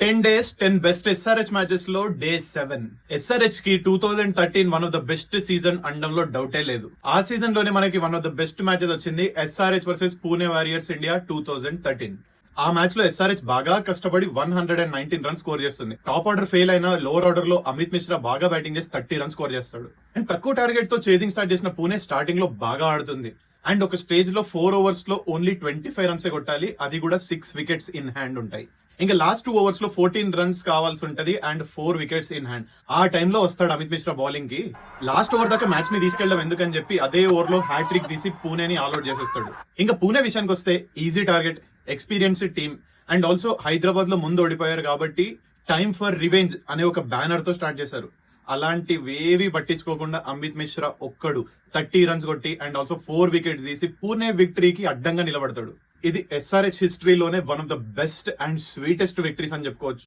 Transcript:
10 days 10 best SRH matches లో day 7. SRH కి 2013 one of the best season అనడంలో డౌటే లేదు. ఆ సీజన్ లోనే మనకి one of the best matches వచ్చింది SRH versus Pune Warriors India 2013. ఆ మ్యాచ్ లో ఎస్ఆర్హెచ్ బాగా కష్టపడి 119 రన్స్ స్కోర్ చేస్తుంది. టాప్ ఆర్డర్ ఫెయిల్ అయిన లోవర్ ఆర్డర్ లో అమిత్ మిశ్రా బాగా బ్యాటింగ్ చేసి 30 రన్స్ స్కోర్ చేస్తాడు. అండ్ తక్కువ టార్గెట్ తో చేజింగ్ స్టార్ట్ చేసిన పూణే స్టార్టింగ్ లో బాగా ఆడుతుంది. అండ్ ఒక స్టేజ్ లో 4 ఓవర్స్ లో ఓన్లీ 25 రన్స్ కొట్టాలి, అది కూడా 6 వికెట్స్ ఇన్ హ్యాండ్ ఉంటాయి. ఇంకా లాస్ట్ 2 ఓవర్స్ లో 14 రన్స్ కావాల్సి ఉంటది అండ్ 4 వికెట్స్ ఇన్ హ్యాండ్. ఆ టైంలో వస్తాడు అమిత్ మిశ్రా బౌలింగ్ కి. లాస్ట్ ఓవర్ దాకా మ్యాచ్ ని తీసుకెళ్లడం ఎందుకని చెప్పి అదే ఓవర్ లో హ్యాట్రిక్ తీసి పూణేని ఆల్అౌట్ చేసేస్తాడు. ఇంకా పూణే విషయానికి వస్తే easy target, experienced team and also Hyderabad లో ముందు ఓడిపోయారు కాబట్టి టైమ్ ఫర్ రివెంజ్ అనే ఒక బ్యానర్ తో స్టార్ట్ చేశారు. అలాంటివేవి పట్టించుకోకుండా అమిత్ మిశ్రా ఒక్కడు 30 రన్స్ కొట్టి అండ్ ఆల్సో 4 వికెట్స్ తీసి పూణే విక్టరీకి అడ్డంగా నిలబడతాడు. ఇది ఎస్ఆర్హెచ్ హిస్టరీలోనే one of the best and sweetest victories అని చెప్పుకోవచ్చు.